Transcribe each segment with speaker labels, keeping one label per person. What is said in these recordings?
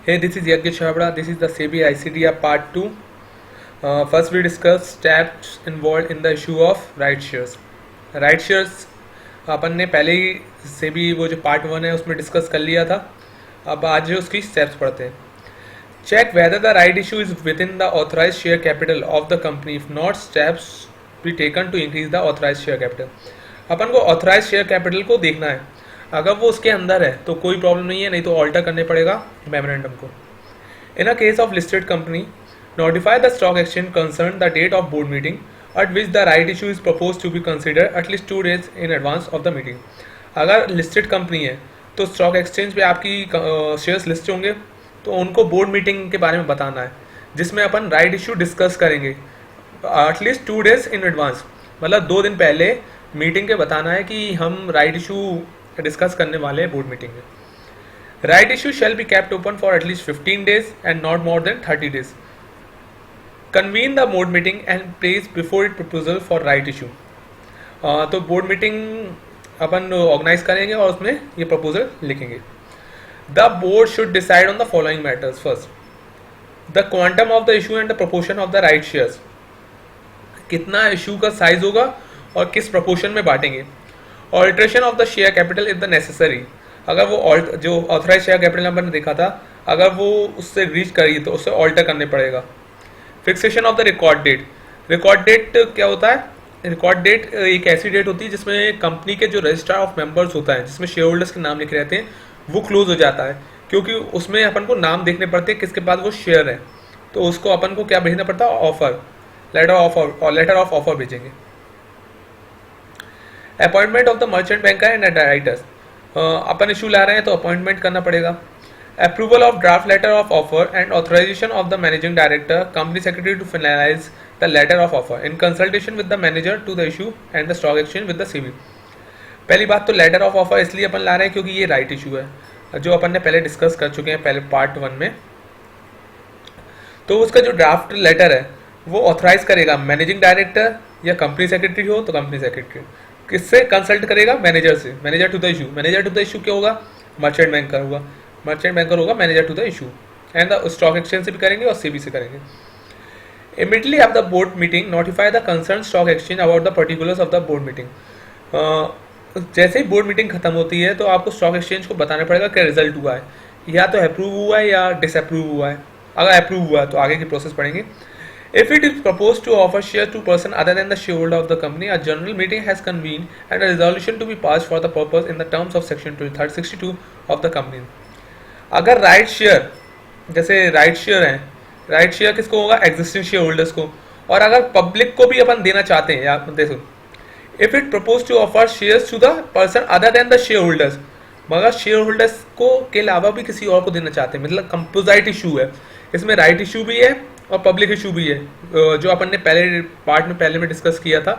Speaker 1: Hey, this is Yagya Chabra. This is the SEBI ICDR Part 2. First, we discuss steps involved in the issue of right shares. Right shares अपन ने पहले ही SEBI वो जो part 1 है उसमें discuss कर लिया था. अब आज उसकी स्टेप्स पढ़ते हैं. Check whether the right issue is within the authorized share capital of the company. If not, steps be taken to increase the authorized share capital. अपन को authorized share capital को देखना है. अगर वो उसके अंदर है तो कोई प्रॉब्लम नहीं है, नहीं तो ऑल्टर करने पड़ेगा मेमोरेंडम को. In a case of listed company, notify the stock exchange concern the date of board meeting at which the right issue is proposed to be considered at least 2 days in advance of the meeting. अगर listed company है तो stock exchange पे आपकी shares list होंगे, तो उनको board meeting के बारे में बताना है जिसमें अपन राइट इशू डिस्कस करेंगे एटलीस्ट 2 days इन एडवांस. मतलब 2 दिन पहले मीटिंग के बताना है कि हम राइट इशू डिस्कस करने वाले हैं बोर्ड मीटिंग में. Right issue shall be kept open for at least 15 days and not more than 30 days. Convene the board meeting and place before it proposal for right issue. तो board meeting अपन organise करेंगे और उसमें ये proposal लिखेंगे. The board should decide on the following matters. First, the quantum of the issue and the proportion of the right shares. कितना issue का size होगा और किस प्रोपोर्शन में बांटेंगे. Alteration of the share capital is the necessary. अगर वो जो ऑथराइज शेयर कैपिटल नंबर ने देखा था, अगर वो उससे रीच करी तो उसे ऑल्टर करने पड़ेगा. Fixation of the record date. Record date क्या होता है? रिकॉर्ड डेट एक ऐसी डेट होती है जिसमें कंपनी के जो रजिस्ट्रार ऑफ मेंबर्स होता है, जिसमें शेयर होल्डर्स के नाम लिखे रहते हैं, वो क्लोज हो जाता है, क्योंकि उसमें अपन को नाम देखने पड़ते हैं किसके पास वो शेयर है. तो उसको अपन को क्या भेजना पड़ता है? ऑफर, लेटर ऑफ ऑफर भेजेंगे. Appointment of the merchant banker and directors. अपन इशू ला रहे हैं तो अपॉइंटमेंट करना पड़ेगा. Approval of draft letter of offer and authorisation of the managing director, company secretary to finalise the letter of offer in consultation with the manager to the issue and the stock exchange with the SEBI. पहली बात तो letter of offer इसलिए अपन ला रहे हैं क्योंकि ये right issue है, जो अपन ने पहले डिस्कस कर चुके हैं पहले पार्ट 1 में. तो उसका जो ड्राफ्ट लेटर है वो ऑथराइज करेगा मैनेजिंग डायरेक्टर, या कंपनी सेक्रेटरी हो तो कंपनी सेक्रेटरी. किससे कंसल्ट करेगा? मैनेजर से. Manager to the issue. Manager to the issue क्या होगा? मर्चेंट बैंकर होगा. मर्चेंट बैंकर होगा manager to the issue. And the stock exchange से भी करेंगे और सेबी से करेंगे. Immediately after the board meeting notify the concern stock exchange about the particulars of the board meeting. जैसे ही बोर्ड मीटिंग खत्म होती है तो आपको स्टॉक एक्सचेंज को बताना पड़ेगा क्या रिजल्ट हुआ है, या तो अप्रूव हुआ है या डिसअप्रूव हुआ है. अगर अप्रूव हुआ है तो आगे की प्रोसेस पढ़ेंगे. If it is proposed to offer share to person other than the shareholder of the company, a general meeting has convened and a resolution to be passed for the purpose in the terms of section 62 of the company. अगर right share, जैसे right share है, right share किसको होगा? Existing share holders को. और अगर public को भी अपन देना चाहते हैं, या देखो, if it propose to offer shares to the person other than the share holders, मगर शेयर होल्डर्स को के अलावा भी किसी और को देना चाहते हैं, मतलब कंपोजिट इशू है, इसमें राइट इशू भी है और पब्लिक इशू भी है, जो अपन ने पहले पार्ट में पहले में डिस्कस किया था.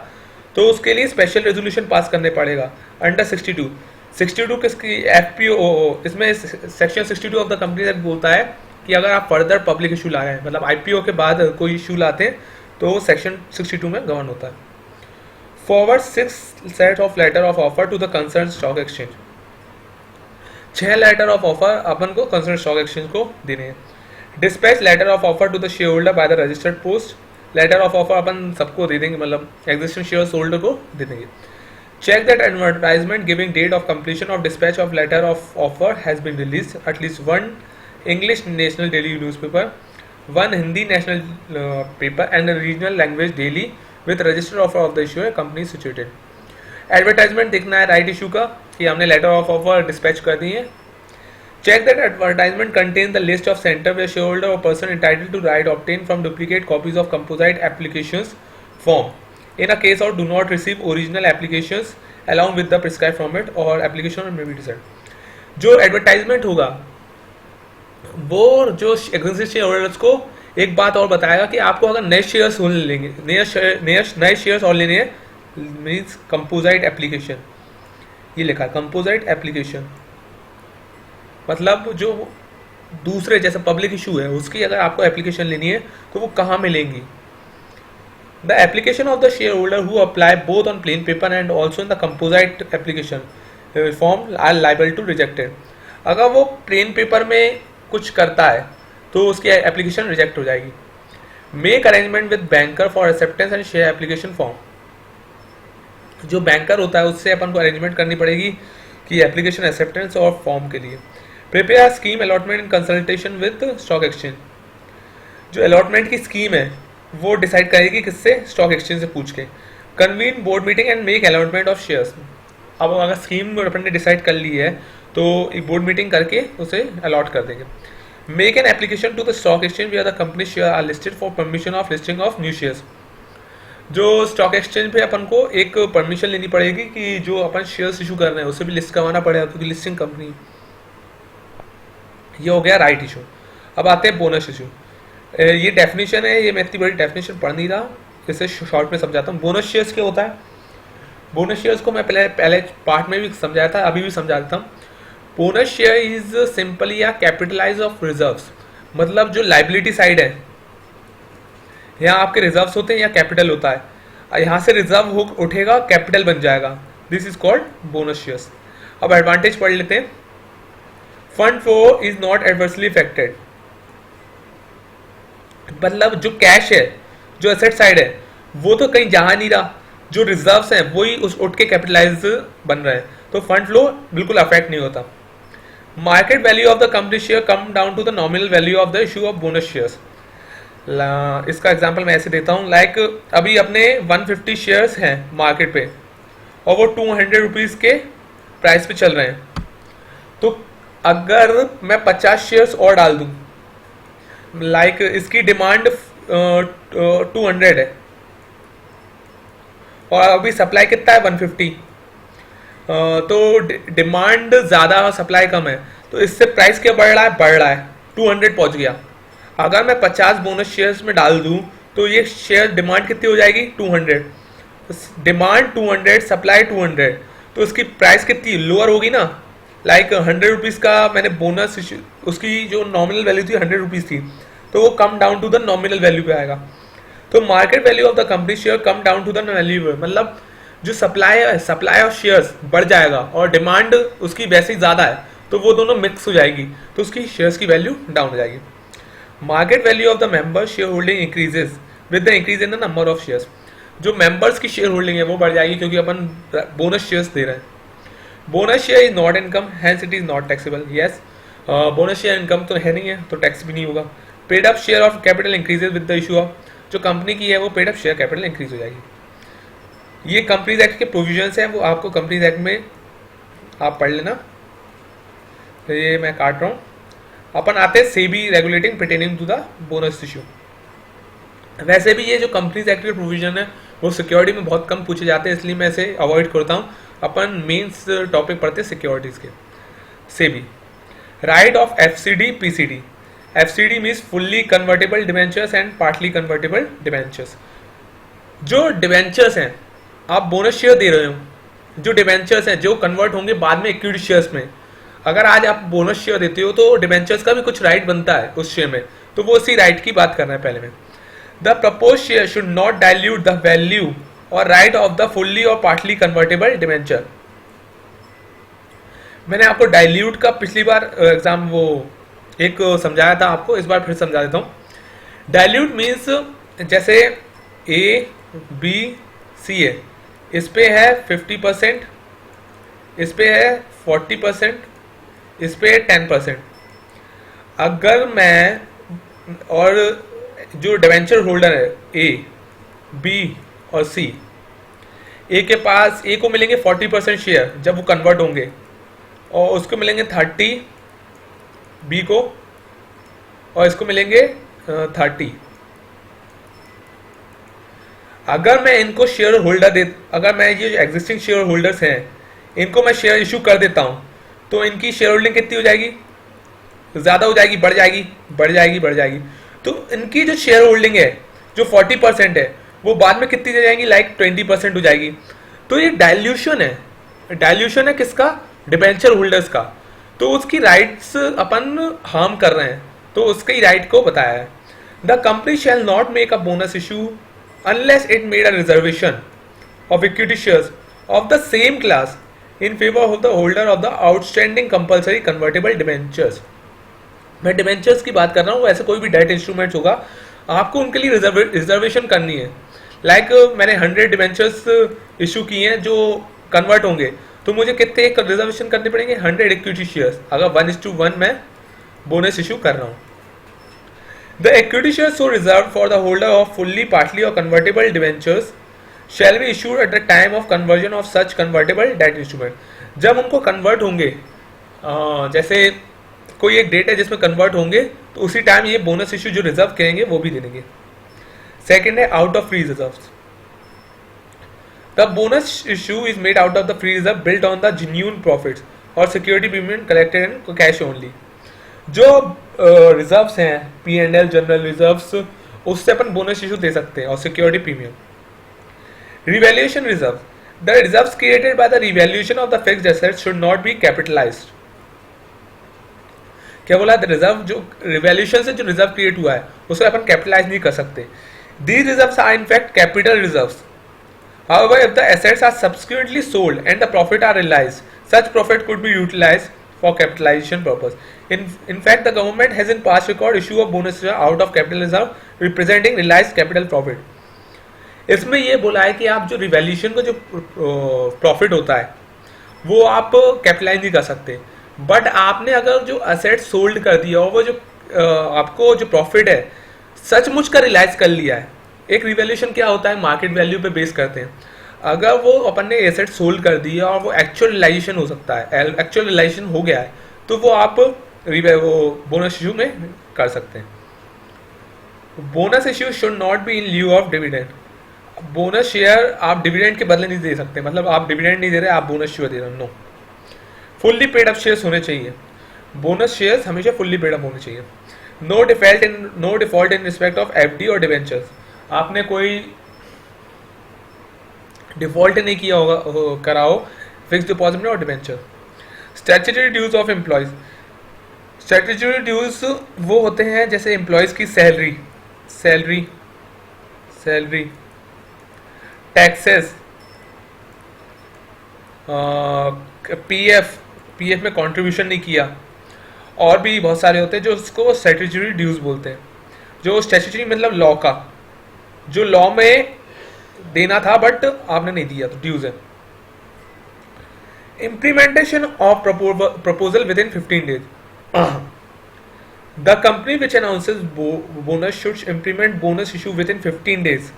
Speaker 1: तो उसके लिए स्पेशल रेजोल्यूशन पास करने पड़ेगा अंडर 62 किसकी? एफपीओ. इसमें section 62 of the company act बोलता है कि अगर आप फर्दर पब्लिक इशू ला रहे हैं, मतलब आईपीओ के बाद कोई इशू लाते हैं, तो सेक्शन 62 में गवर्न होता है. Forward 6 set of letter of offer to the concern stock exchange. 6 letter of offer अपन को कंसर्न स्टॉक एक्सचेंज को देने हैं. Dispatch letter of offer to the share holder by the registered post. Letter of offer अपन सबको दे देंगे, मतलब एग्जिस्टिंग शेयर होल्डर को दे देंगे. Check that advertisement giving date of completion of dispatch of letter of offer has been release. At least 1 English national daily newspaper, 1 Hindi national paper and regional language daily with registered offer of the issue company situated. Advertisement देखना है right issue का कि हमने letter of offer dispatch कर दी है. Check that advertisement contains the list of center where shareholder or person entitled to right obtain from duplicate copies of composite applications form. In a case of do not receive original applications along with the prescribed format or application may be decided. जो advertisement होगा वो जो existing share holders को एक बात और बताएगा कि आपको अगर नए शेयर्स लेंगे, नए शेयर्स और लेने हैं, मीन्स कंपोजिट एप्लीकेशन. ये लिखा है कंपोजिट एप्लीकेशन, मतलब जो दूसरे जैसे पब्लिक इशू है उसकी अगर आपको एप्लीकेशन लेनी है तो वो कहाँ मिलेंगी? The application of the share holder who apply both on plain paper and also in the composite application form are liable to rejected. अगर वो प्लेन पेपर में कुछ करता है तो उसकी एप्लीकेशन रिजेक्ट हो जाएगी। Make arrangement with banker for acceptance and share application form, जो बैंकर होता है उससे अपन को अरेंजमेंट करनी पड़ेगी कि एप्लीकेशन एक्सेप्टेंस और फॉर्म के लिए। Prepare scheme allotment in consultation with stock exchange, जो अलॉटमेंट की स्कीम है वो डिसाइड करेगी किससे, स्टॉक एक्सचेंज से पूछ के। Convene board meeting and make allotment of shares, अब अगर स्कीम अपन ने डिसाइड कर ली है तो एक बोर्ड मीटिंग करके उसे अलॉट कर देंगे। Make an application to the stock exchange where the company share are listed for permission of listing of new shares, जो स्टॉक एक्सचेंज पे अपन को एक परमिशन लेनी पड़ेगी कि जो अपन शेयर्स इशू कर रहे हैं उसे भी लिस्ट करवाना पड़ेगा क्योंकि लिस्टिंग कंपनी। ये हो गया राइट इशू। अब आते हैं बोनस इशू। ये डेफिनेशन है, ये मैं इतनी बड़ी डेफिनेशन पढ़ नहीं रहा, इसे शॉर्ट में समझाता हूँ। बोनस शेयर्स क्या होता है? बोनस शेयर्स को मैं पहले पार्ट में भी समझाया था, अभी भी समझा देता हूँ। बोनस शेयर इज सिंपली या कैपिटलाइज ऑफ रिजर्व्स, मतलब जो लाइबिलिटी साइड है, यहाँ आपके रिजर्व्स होते हैं या कैपिटल होता है, यहाँ से रिजर्व हो उठेगा कैपिटल बन जाएगा, this is called bonus shares. अब एडवांटेज पढ़ लेते हैं। Fund flow is not adversely affected, मतलब जो कैश है, जो एसेट साइड है वो तो कहीं जा नहीं रहा, जो रिजर्व्स हैं वही उस उठ के कैपिटलाइज बन रहे हैं, तो फंड फ्लो बिल्कुल अफेक्ट नहीं होता। Market value of the company share come down to the nominal value of the issue of bonus shares. इसका एग्जांपल मैं ऐसे देता हूँ, लाइक अभी अपने 150 शेयर्स हैं मार्केट पे और वो 200 रुपीज़ के प्राइस पे चल रहे हैं, तो अगर मैं 50 शेयर्स और डाल दूँ, लाइक इसकी डिमांड 200 है और अभी सप्लाई कितना है 150, तो डिमांड ज़्यादा और सप्लाई कम है, तो इससे प्राइस क्या बढ़ रहा है 200 पहुंच गया। अगर मैं 50 बोनस शेयर्स में डाल दूं तो ये शेयर डिमांड कितनी हो जाएगी 200, डिमांड 200 सप्लाई 200, तो उसकी प्राइस कितनी लोअर होगी ना, लाइक 100 रुपीज़ का मैंने बोनस, उसकी जो नॉमिनल वैल्यू थी 100 रुपीज़ थी, तो वो come down to the nominal value पे आएगा। तो market value of the company share come down to the value, मतलब जो सप्लाई ऑफ शेयर्स बढ़ जाएगा और डिमांड उसकी वैसे ही ज़्यादा है, तो वो दोनों मिक्स हो जाएगी, तो उसकी शेयर्स की वैल्यू डाउन हो जाएगी। Market value of the member share holding increases with the increase in the number of shares, जो मेंबर्स की शेयर होल्डिंग है वो बढ़ जाएगी क्योंकि अपन बोनस शेयर्स दे रहे हैं। Bonus share is not income hence it is not taxable, yes bonus share income तो है नहीं है तो टैक्स भी नहीं होगा। Paid up share of capital increases with the issue of, जो कंपनी की है वो paid up share capital increase हो जाएगी। ये कंपनीज एक्ट के प्रोविजंस हैं, वो आपको कंपनीज एक्ट में आप पढ़ लेना, तो ये मैं काट रहा हूँ। अपन आते हैं SEBI regulating pertaining to the bonus issue. वैसे भी ये जो कंपनीज एक्ट के प्रोविजन है वो सिक्योरिटी में बहुत कम पूछे जाते हैं, इसलिए मैं इसे अवॉइड करता हूँ। अपन मेंस टॉपिक पढ़ते हैं सिक्योरिटीज के। SEBI right of FCD PCD, FCD means fully convertible debentures and partly convertible debentures. जो डिबेंचर्स हैं आप बोनस शेयर दे रहे हो, जो डिबेंचर्स हैं जो कन्वर्ट होंगे बाद में इक्विटी शेयर्स में, अगर आज आप बोनस शेयर देते हो तो डिबेंचर्स का भी कुछ राइट बनता है उस शेयर में, तो वो उसी राइट की बात करना है पहले में। The propose share should not dilute the value और राइट ऑफ द फुल्ली और पार्टली कन्वर्टेबल डिबेंचर। मैंने आपको डाइल्यूट का पिछली बार एग्जाम वो एक समझाया था आपको, इस बार फिर समझा देता हूँ। डाइल्यूट मीन्स जैसे ए बी सी है, इस पे है 50%, इस पे है 40%, इस पे 10%। अगर मैं और जो डिवेंचर होल्डर है ए बी और सी, ए के पास ए को मिलेंगे 40% शेयर जब वो कन्वर्ट होंगे और उसको मिलेंगे 30 बी को और इसको मिलेंगे 30। अगर मैं इनको शेयर होल्डर अगर मैं ये एग्जिस्टिंग शेयर होल्डर्स हैं इनको मैं शेयर इशू कर देता हूं तो इनकी शेयर होल्डिंग कितनी हो जाएगी, ज़्यादा हो जाएगी, बढ़ जाएगी, बढ़ जाएगी, बढ़ जाएगी। तो इनकी जो शेयर होल्डिंग है जो 40% है वो बाद में कितनी हो जाएगी, लाइक 20% हो जाएगी। तो ये डाइल्यूशन है, डाइल्यूशन है किसका, डिबेंचर होल्डर्स का। तो उसकी राइट्स अपन हार्म कर रहे हैं, तो उसकी राइट को बताया है। The company shall not make a bonus issue unless it made a reservation of equity shares of the same class in favor of the holder of the outstanding compulsory convertible debentures. मैं debentures की बात कर रहा हूँ, ऐसे कोई भी debt instruments होगा, आपको उनके लिए रिजर्वेशन करनी है। मैंने 100 डिवेंचर्स इशू किए हैं जो कन्वर्ट होंगे, तो मुझे कितने रिजर्वेशन करने पड़ेंगे? 100 इक्विटी शेयर्स, अगर 1:1 मैं बोनस इशू कर रहा हूँ। The equity share so reserve for the holder of fully partly और convertible debentures shall be issued at the time of conversion of such convertible debt instrument. जब उनको कन्वर्ट होंगे, जैसे कोई एक डेट है जिसमें कन्वर्ट होंगे, तो उसी टाइम ये बोनस इशू जो रिजर्व करेंगे वो भी दे देंगे। सेकेंड है out of free reserve. The bonus issue is made out of the free reserve built on the genuine profits और security premium collected in cash only. जो रिजर्व्स हैं, P&L जनरल रिजर्व्स, उससे अपन bonus issue दे सकते हैं, और security premium. Revaluation reserve, the reserves created by the revaluation of the fixed assets should not be capitalised. क्या बोला? The reserve जो revaluation से जो रिजर्व क्रिएट हुआ है उसे अपन कैपिटलाइज नहीं कर सकते। These reserves are in fact capital reserves. However, if the assets are subsequently sold and the profit are realized, such profit could be utilized for capitalization purpose. In fact, the government has in past record issue of bonus out of capital reserve representing realized capital profit. इसमें ये बोला है कि आप जो revaluation का जो profit होता है वो आप कैपिटलाइज नहीं कर सकते, बट आपने अगर जो असेट सोल्ड कर दिया और वो जो आपको जो प्रॉफिट है सचमुच का रियलाइज कर लिया है। एक रिवैल्यूएशन क्या होता है? मार्केट वैल्यू पे बेस करते हैं। अगर वो अपन ने एसेट सोल्ड कर दिया और वो एक्चुअल रियलाइजेशन हो सकता है, एक्चुअल रियलाइजेशन हो गया है, तो वो आप वो बोनस इशू में कर सकते हैं। Bonus issue should not be in lieu of dividend. Bonus share आप डिविडेंड के बदले नहीं दे सकते, मतलब आप डिविडेंड नहीं दे रहे, आप बोनस शेयर दे रहे हो। No, fully paid up shares होने चाहिए। बोनस शेयर्स हमेशा फुल्ली पेड अप होने चाहिए। No default in respect of FD और डिवेंचर्स। आपने कोई डिफॉल्ट नहीं किया होगा, कराओ फिक्स डिपॉजिट में और debenture. Statutory dues of employees. Statutory dues वो होते हैं जैसे एम्प्लॉयज की सैलरी, टैक्सेस, पीएफ में कंट्रीब्यूशन नहीं किया, और भी बहुत सारे होते हैं जो उसको स्टैट्यूटरी ड्यूज बोलते हैं। जो स्टैट्यूटरी मतलब लॉ का, जो लॉ में देना था बट आपने नहीं दिया, तो ड्यूज है। Implementation of proposal with in 15 days. The company which announces bonus should implement bonus issue with in 15 days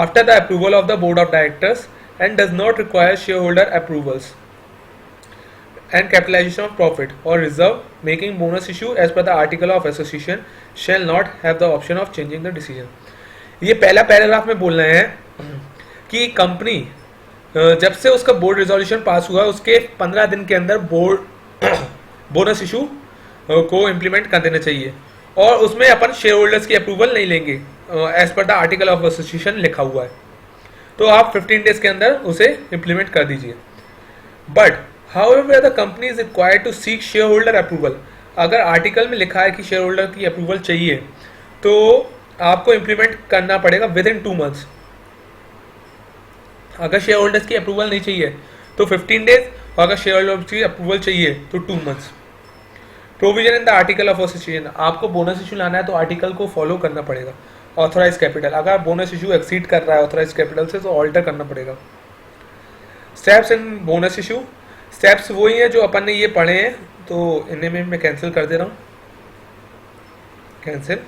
Speaker 1: after the approval of the board of directors and does not require shareholder approvals and capitalization of profit or reserve making bonus issue as per the article of association shall not have the option of changing the decision. ये पहला paragraph में बोल रहे हैं कि company जब से उसका बोर्ड रिजोल्यूशन पास हुआ उसके 15 दिन के अंदर बोनस इशू को इम्प्लीमेंट कर देना चाहिए, और उसमें अपन शेयर होल्डर्स की अप्रूवल नहीं लेंगे as per the article of association लिखा हुआ है, तो आप 15 डेज के अंदर उसे इम्प्लीमेंट कर दीजिए। But however the company is required to seek share holder approval. अगर आर्टिकल में लिखा है कि शेयर होल्डर की अप्रूवल चाहिए तो आपको इम्प्लीमेंट करना पड़ेगा विद इन 2 months। अगर शेयर होल्डर्स की अप्रूवल नहीं चाहिए तो 15 डेज, और अगर शेयर होल्डर्स की अप्रूवल चाहिए तो 2 months। Provision in the article of association. आपको बोनस इशू लाना है तो आर्टिकल को फॉलो करना पड़ेगा। ऑथराइज कैपिटल, अगर बोनस इशू एक्सीड कर रहा है ऑथराइज कैपिटल से तो ऑल्टर करना पड़ेगा। Steps in bonus issue. Steps वही हैं जो अपन ने ये पढ़े हैं, तो इन्हें में मैं कैंसिल कर दे रहा हूँ, कैंसिल।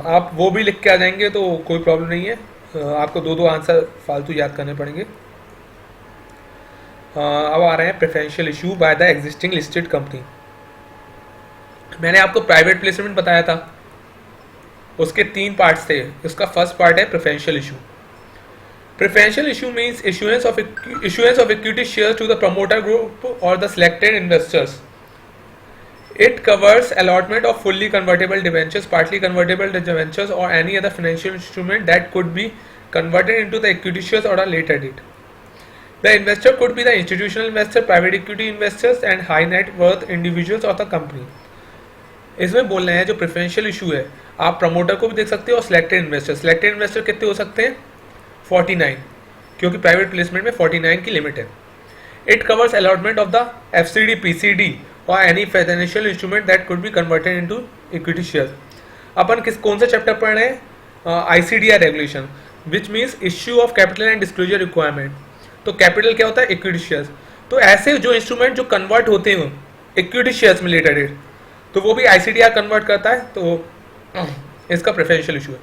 Speaker 1: आप वो भी लिख के आ जाएंगे तो कोई प्रॉब्लम नहीं है, आपको 2 आंसर फालतू याद करने पड़ेंगे। अब आ रहे हैं preferential issue by the existing listed company. मैंने आपको प्राइवेट प्लेसमेंट बताया था, उसके 3 पार्ट्स थे। उसका फर्स्ट पार्ट है preferential issue. Preferential issue means issuance of equity shares to the promoter group or the selected investors. It covers allotment of fully convertible debentures, partly convertible debentures, or any other financial instrument that could be converted into the equity shares at a later date. The investor could be the institutional investor, private equity investors, and high net worth individuals of the company. इसमें बोल रहे हैं जो preferential issue है, आप promoter को भी देख सकते हो और सिलेक्टेड इन्वेस्टर। सिलेक्टेड इन्वेस्टर कितने हो सकते हैं? 49, क्योंकि प्राइवेट प्लेसमेंट में 49 की लिमिट है। It covers allotment of the FCD, PCD और any financial instrument that could be converted into equity shares. अपन कौन सा चैप्टर पढ़ रहे हैं? ICDR regulation, which means issue of capital and disclosure requirement. तो कैपिटल क्या होता है? Equity shares. तो ऐसे जो इंस्ट्रूमेंट जो कन्वर्ट होते हैं इक्विटी शेयर्स में रिलेटेड, तो वो भी आईसीडीआर कन्वर्ट करता है, तो इसका प्रेफरेंशियल इशू है।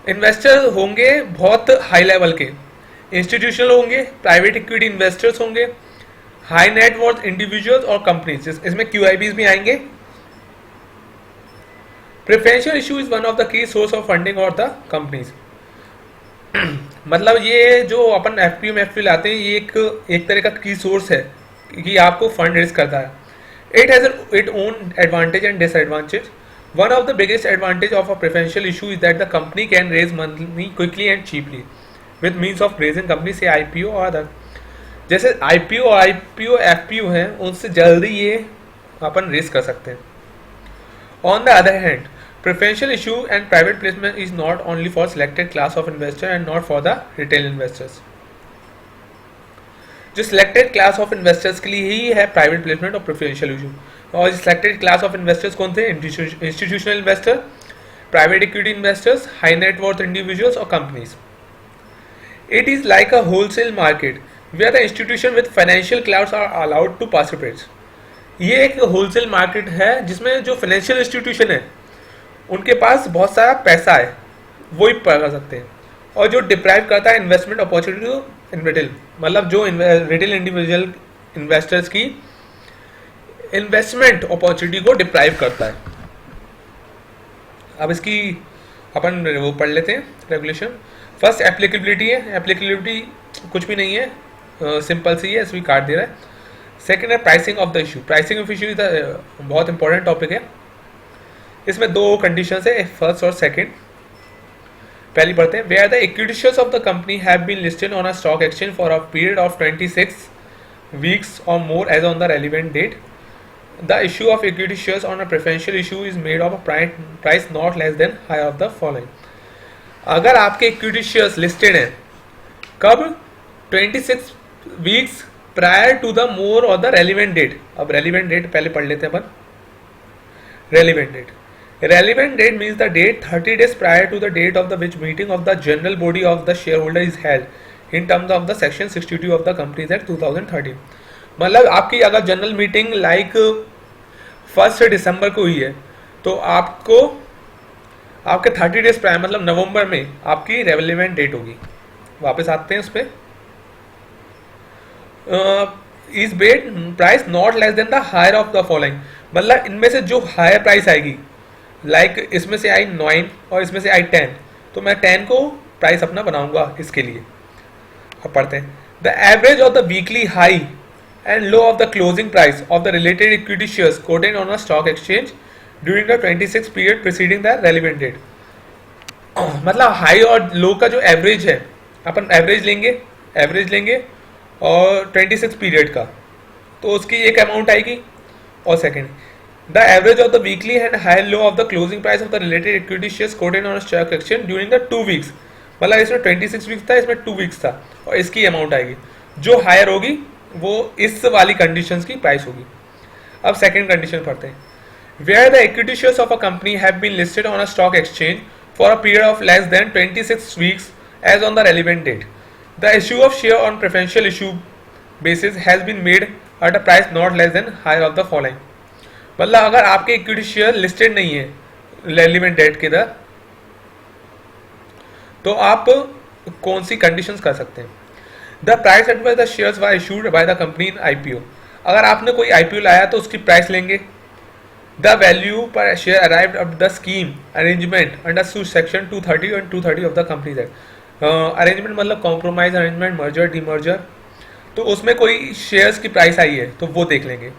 Speaker 1: इन्वेस्टर होंगे बहुत हाई लेवल के, इंस्टीट्यूशनल होंगे, प्राइवेट इक्विटी इन्वेस्टर्स होंगे, हाई नेट वर्थ इंडिविजुअल्स और कंपनीज, इसमें क्यूआईबीज भी आएंगे। Preferential issue is one of the key source of funding और द कंपनीज। मतलब ये जो अपन एफपीओ में एफपीओ लाते हैं, ये एक तरह का की सोर्स है कि आपको फंड रेज करता है। It has it own advantage and disadvantage. One of the biggest advantage of a preferential issue is that the company can raise money quickly and cheaply with means of raising company से IPO और other. जैसे IPO FPO हैं, उनसे जल्दी ये अपन raise कर सकते हैं। On the other hand, preferential issue and private placement is not only for selected class of investor and not for the retail investors। जो selected class of investors के लिए ही है private placement और preferential issue। और selected class of investors कौन थे? institutional investor, private equity investors, high net worth individuals और companies। It is like a wholesale market where the institution with financial clouds are allowed to participate। ये एक wholesale market है जिसमें जो financial institution है उनके पास बहुत सारा पैसा है, वो ही कर सकते हैं। और जो डिप्राइव करता है इन्वेस्टमेंट अपॉर्चुनिटी इन रिटेल, मतलब जो रिटेल इंडिविजुअल इन्वेस्टर्स की इन्वेस्टमेंट अपॉर्चुनिटी को डिप्राइव करता है। अब इसकी अपन वो पढ़ लेते हैं रेगुलेशन। फर्स्ट एप्लीकेबिलिटी है। एप्लीकेबिलिटी कुछ भी नहीं है, सिंपल सी है, इसमें काट दे रहा है। सेकेंड है pricing of the issue. Pricing of issue बहुत इंपॉर्टेंट टॉपिक है। इसमें दो कंडीशंस है, फर्स्ट और सेकंड। पहली पढ़ते हैं। Where the equity shares of the company have been listed on a stock exchange for a period of 26 weeks और more as on the relevant date, the issue of equity shares on a preferential issue is made of a price not less than high of the following. अगर आपके equity shares listed हैं कब? 26 weeks prior to the more और the relevant date. अब relevant date पहले पढ़ लेते हैं अपन। Relevant date, relevant date means the date 30 days prior to the date of the which meeting of the general body of the shareholder is held in terms of the section 62 of the Companies Act 2013। मतलब आपकी अगर general meeting like 1 दिसंबर को हुई है तो आपको आपके 30 days prior मतलब नवंबर में आपकी रेलिवेंट डेट होगी। वापस आते हैं उस पर। Is bet price not less than the higher of the following, मतलब इनमें से जो हायर प्राइस आएगी, लाइक इसमें से आई 9 और इसमें से आई 10, तो मैं 10 को प्राइस अपना बनाऊंगा इसके लिए। अब पढ़ते हैं। The average of the weekly high and low of the closing price of the related equity shares quoted on a stock exchange during the 26 period preceding the relevant date. मतलब हाई और low का जो average है, अपन average लेंगे और 26 period का, तो उसकी एक अमाउंट आएगी। और second, the average of the weekly and high low of the closing price of the related equity shares quoted on a stock exchange during the 2 weeks। मतलब इसमें 26 वीक्स था, इसमें 2 वीक्स था, और इसकी अमाउंट आएगी। जो हायर होगी वो इस वाली कंडीशंस की प्राइस होगी। अब सेकंड कंडीशन पढ़ते हैं। Where the equity shares of a company have been listed on a stock exchange for a period of less than 26 weeks as on the relevant date, the issue of share on preferential issue basis has been made at a price not less than higher of the following. मतलब अगर आपके equity share listed नहीं है relevant date के इधर, तो आप कौन सी कंडीशंस कर सकते हैं? The price at which the shares were issued by the company in IPO. अगर आपने कोई आईपीओ लाया तो उसकी प्राइस लेंगे। द वैल्यू पर share arrived at the scheme arrangement under section 230 and 230 of the companies act. Arrangement मतलब compromise arrangement, merger, demerger, तो उसमें कोई शेयर्स की प्राइस आई है तो वो देख लेंगे।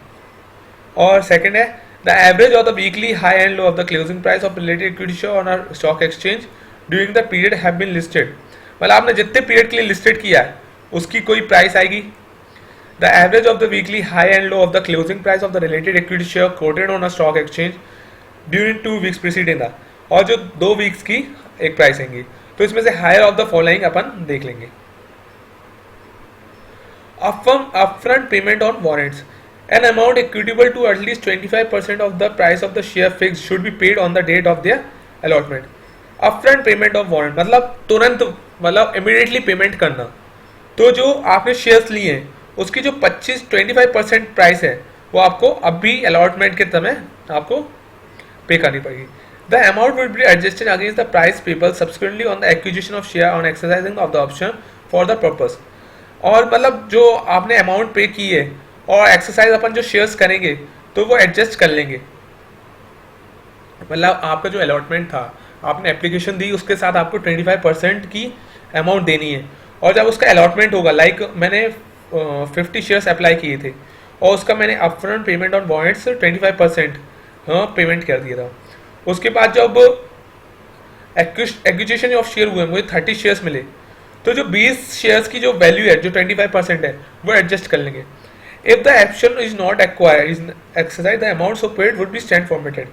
Speaker 1: और सेकंड है the average of the weekly high and low of the closing price of related equity share on a stock exchange during the period have been listed. मतलब आपने जितने पीरियड के लिए लिस्टेड किया है उसकी कोई प्राइस आएगी। The average of the weekly high and low of the closing price of the related equity share coated on a stock exchange during 2 weeks preceding the, और जो 2 वीक्स की एक प्राइस आएंगी। तो इसमें से हायर ऑफ द फॉलोइंग अपन देख लेंगे। Upfront payment on warrants. An amount equitable to at least 25% of the price of the share fixed should be paid on the date of their allotment. Upfront payment of warrant मतलब तुरंत, मतलब immediately payment करना. तो जो आपने shares लिए हैं उसकी जो 25% प्राइस है वो आपको अभी अलॉटमेंट के समय आपको पे करनी पड़ेगी. The amount will be adjusted against the price payable subsequently on the acquisition of share on exercising of the option for the purpose. और मतलब जो आपने अमाउंट पे की है और एक्सरसाइज अपन जो शेयर्स करेंगे तो वो एडजस्ट कर लेंगे. मतलब आपका जो अलॉटमेंट था, आपने एप्लीकेशन दी, उसके साथ आपको 25% की अमाउंट देनी है. और जब उसका अलॉटमेंट होगा, लाइक मैंने 50 शेयर्स अप्लाई किए थे और उसका मैंने upfront payment on warrants 25% payment कर दिया था. उसके बाद जब एक्विजिशन ऑफ शेयर हुए, मुझे 30 शेयर्स मिले, तो जो 20 शेयर्स की जो वैल्यू है, जो 25% है, वो एडजस्ट कर लेंगे. If the option is not acquired is exercise the amount so paid would be stand formatted.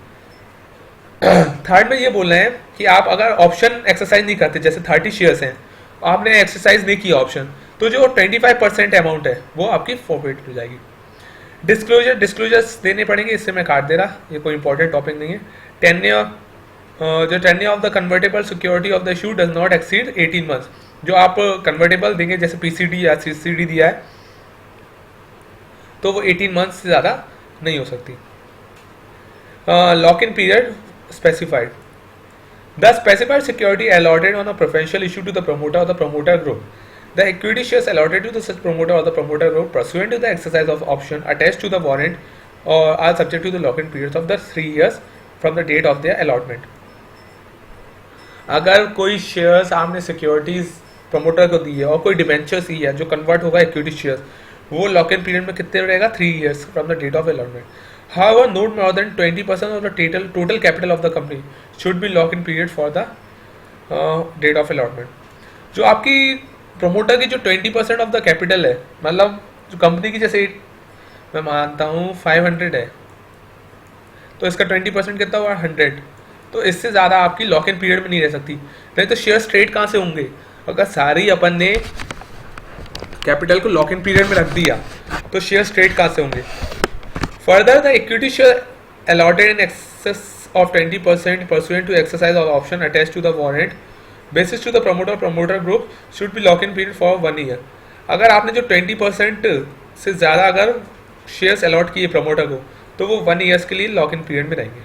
Speaker 1: Third में ये बोल रहे हैं कि आप अगर ऑप्शन एक्सरसाइज नहीं करते, जैसे 30 शेयर्स हैं, आपने एक्सरसाइज नहीं किया ऑप्शन, तो जो 25% अमाउंट है वो आपकी फॉरफिट हो जाएगी. डिस्क्लोजर्स देने पड़ेंगे, इससे मैं काट दे रहा, ये कोई इंपॉर्टेंट टॉपिक नहीं है. टेन्योर, जो tenure of the convertible security of the issue does not exceed 18 months. जो आप कन्वर्टेबल देंगे, जैसे पीसीडी या सीसीडी दिया है, तो वो 18 मंथ्स से ज़्यादा नहीं हो सकती. Lock in period specified. The specified security allotted on a preferential issue to the promoter or the promoter group. The equity shares allotted to the such promoter or the promoter group pursuant to the exercise of option attached to the warrant or are subject to the lock-in periods of the 3 years from the date of their allotment. अगर कोई shares आपने securities promoter को दी है और कोई debentures दी है जो convert होगा इक्विटी शेयर्स, वो लॉक इन पीरियड में कितने रहेगा? 3 years from the date of allotment. However, not more than 20% of the total capital of the company should be lock-in period for the date of allotment. जो आपकी promoter की जो 20% of the capital है, मतलब जो कंपनी की, जैसे मैं मानता हूँ 500 है, तो इसका 20% कितना हुआ? 100. तो इससे ज़्यादा आपकी लॉक इन पीरियड में नहीं रह सकती. नहीं तो शेयर्स ट्रेड कहाँ से होंगे? अगर सारी अपन ने कैपिटल को लॉक इन पीरियड में रख दिया तो शेयर्स ट्रेड कहाँ से होंगे? Further, the equity share allotted in excess of 20% pursuant to exercise of option attached to the warrant basis to the promoter group should be lock-in period for 1 year. अगर आपने जो 20% से ज़्यादा अगर शेयर्स अलॉट किए प्रमोटर को, तो वो 1 years के लिए लॉक इन पीरियड में रहेंगे.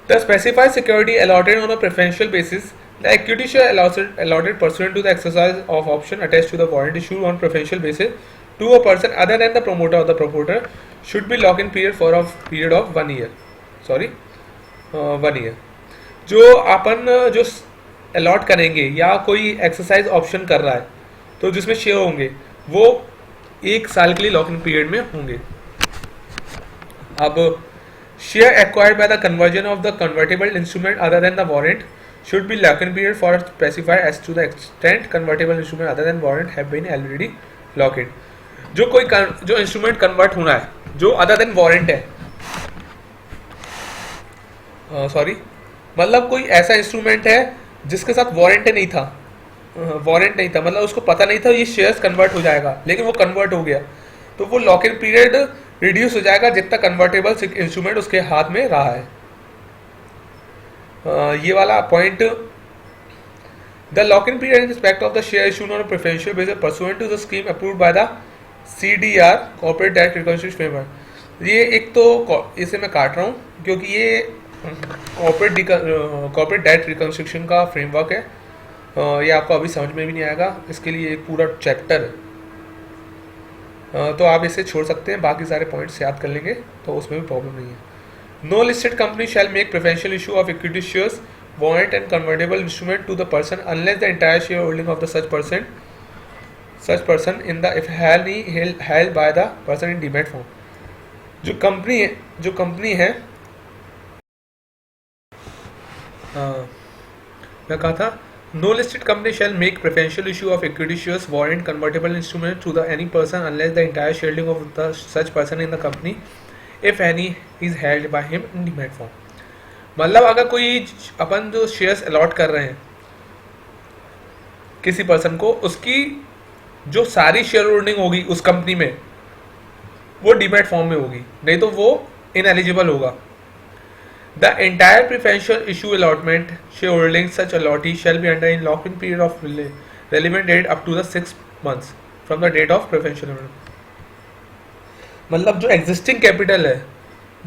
Speaker 1: The specified security allotted on a preferential basis, the equity share allotted pursuant to the exercise of option attached to the warrant issued on preferential basis to a person other than the promoter or the promoter should be lock-in period for a period of 1 year. 1 year. जो अपन जो allot करेंगे या कोई exercise option कर रहा है, तो जिसमें शेयर होंगे वो 1 साल के लिए लॉक इन पीरियड में होंगे. अब share acquired by the conversion of the convertible instrument other than the warrant should be lock in period for specified as to the extent convertible instrument other than warrant have been already locked in. जो instrument convert होना है, जो other than warrant है, मतलब कोई ऐसा instrument है जिसके साथ वारंट नहीं था, मतलब उसको पता नहीं था ये शेयर्स कन्वर्ट हो जाएगा, लेकिन वो कन्वर्ट हो गया, तो वो लॉक इन पीरियड रिड्यूस हो जाएगा जितना कन्वर्टेबल इंस्ट्रूमेंट उसके हाथ में रहा है. ये वाला point, the lock in period in respect of the share issued on preferential basis pursuant to the scheme approved by the CDR corporate direct reconstruction framework. ये एक तो इसे मैं काट रहा हूँ क्योंकि ये कॉर्पोरेट डायरेक्ट रिकंस्ट्रक्शन का फ्रेमवर्क है. ये आपको अभी समझ में भी नहीं आएगा, इसके लिए एक पूरा चैप्टर है, तो आप इसे छोड़ सकते हैं, बाकी सारे पॉइंट्स याद कर लेंगे तो उसमें भी प्रॉब्लम नहीं है. No listed company shall make preferential issue of equity shares warrant and convertible instrument to the person unless the entire shareholding of the such person in the if held by the person in demat form. जो company है मैं कहा था, no listed company shall make preferential issue of equity shares, warrant, convertible instrument to the any person unless the entire shareholding of the such person in the company if any is held by him in demat form. मतलब अगर कोई अपन जो shares allot कर रहे हैं किसी person को, उसकी जो सारी शेयर होल्डिंग होगी उस कंपनी में वो डीमैट फॉर्म में होगी, नहीं तो वो इनएलिजिबल होगा। The entire preferential issue allotment share holding such allottee shall be under in lock in period of relevant date up to the 6 months from the date of preferential. मतलब जो existing capital है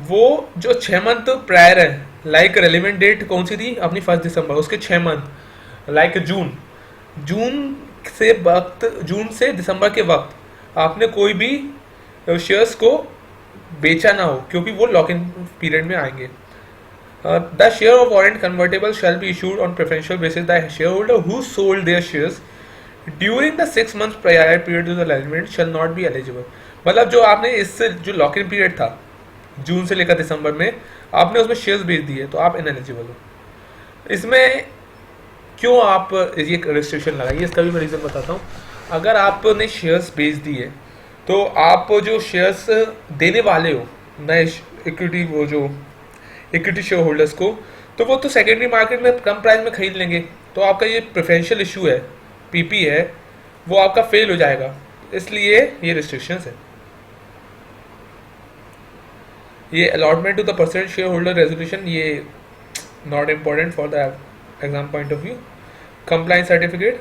Speaker 1: वो जो 6 month prior है, like relevant date कौन सी थी अपनी 1 दिसंबर, उसके 6 मंथ, लाइक जून से दिसंबर के वक्त आपने कोई भी शेयर्स को बेचा ना हो, क्योंकि वो लॉक इन पीरियड में आएंगे। The share of warrant convertible shall be issued on preferential basis the share holder who sold their shares during the 6 months prior period to the relevant shall not be eligible. मतलब जो आपने इससे जो lock in period था जून से लेकर दिसंबर में, आपने उसमें शेयर्स बेच दिए तो आप इनएलिजिबल हो। इसमें क्यों आप ये रिस्ट्रिक्शन लगाइए, इसका भी मैं रीज़न बताता हूँ। अगर आपने शेयर्स बेच दिए तो आप जो शेयर्स देने वाले हो नए इक्विटी, वो जो इक्विटी शेयर होल्डर्स को, तो वो तो सेकेंडरी मार्केट में कम प्राइस में खरीद लेंगे, तो आपका ये प्रेफरेंशियल इशू है, पीपी है, वो आपका फेल हो जाएगा। इसलिए ये रिस्ट्रिक्शंस है। ये allotment to the percent share holder resolution, ये not important for the exam point of view. Compliance certificate,